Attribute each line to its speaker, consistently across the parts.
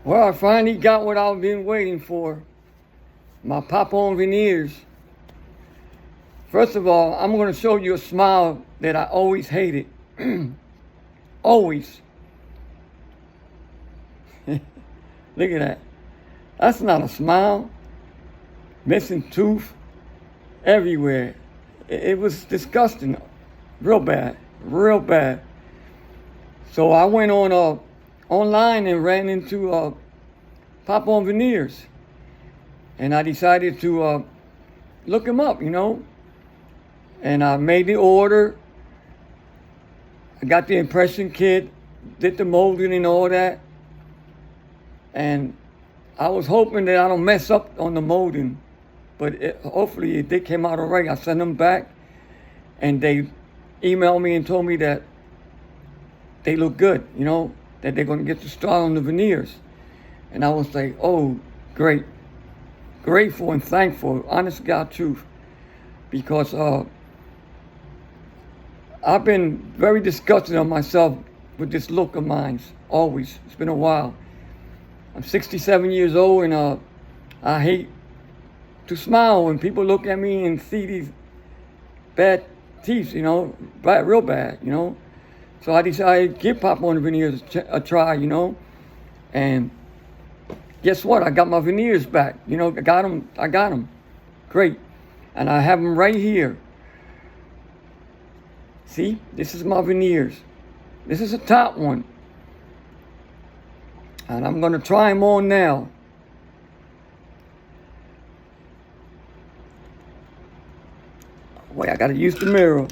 Speaker 1: Well, I finally got what I've been waiting for. My pop-on veneers. First of all, I'm going to show you a smile that I always hated. Always. Look at that. That's not a smile. Missing tooth everywhere. It was disgusting. Real bad. Real bad. So I went on online and ran into pop-on veneers. And I decided to look them up, you know. And I made the order. I got the impression kit, did the molding and all that. And I was hoping that I don't mess up on the molding. But hopefully they came out all right. I sent them back. And they emailed me and told me that they look good, you know, that they're going to get the start on the veneers. And I was like, oh, great. Grateful and thankful, honest to God truth. Because I've been very disgusted on myself with this look of mine, always. It's been a while. I'm 67 years old and I hate to smile when people look at me and see these bad teeth, you know, real bad, you know. So I decided to give pop-on veneers a try, you know. And guess what? I got my veneers back. You know, I got them. Great. And I have them right here. See, this is my veneers. This is the top one. And I'm going to try them on now. Wait, I got to use the mirror.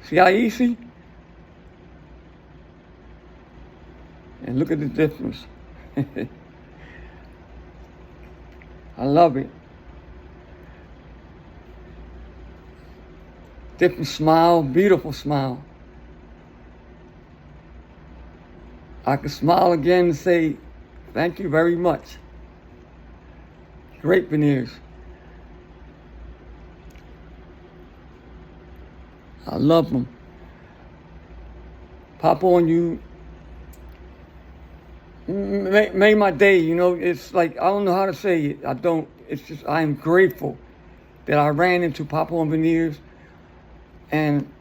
Speaker 1: See how easy? And look at the difference. I love it. Different smile, beautiful smile. I can smile again and say, thank you very much. Great veneers. I love them. Pop-on you made my day, you know. It's like, I don't know how to say it. It's just, I am grateful that I ran into pop-on veneers and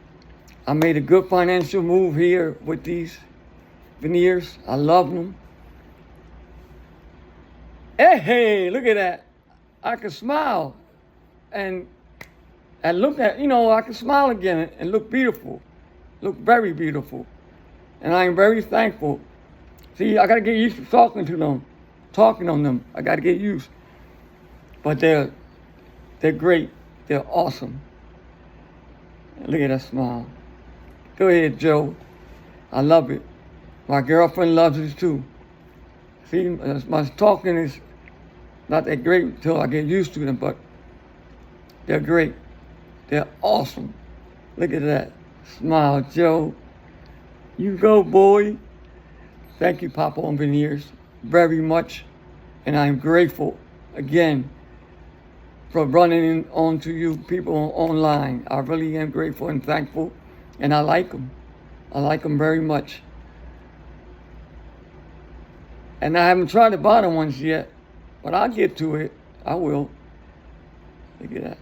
Speaker 1: I made a good financial move here with these veneers. I love them. Hey, look at that. I can smile and look at, you know, I can smile again and look beautiful. Look very beautiful. And I am very thankful. See, I got to get used to talking on them. I got to get used. But they're great. They're awesome. Look at that smile. Go ahead, Joe. I love it. My girlfriend loves it too. See, my talking is not that great until I get used to them, but they're great. They're awesome. Look at that. Smile, Joe. You go, boy. Thank you, pop-on veneers, very much. And I'm grateful, again, for running onto you people online. I really am grateful and thankful. And I like them. I like them very much. And I haven't tried the bottom ones yet, but I'll get to it. I will. Look at that.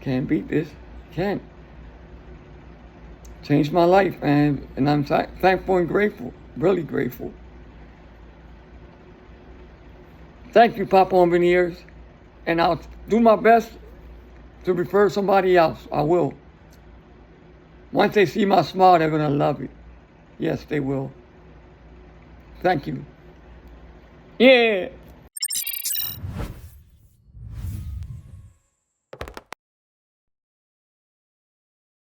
Speaker 1: Can't beat this. Can't. Changed my life, and I'm thankful and grateful. Really grateful. Thank you, pop-on veneers. And I'll do my best to refer somebody else. I will. Once they see my smile, they're going to love it. Yes, they will. Thank you. Yeah.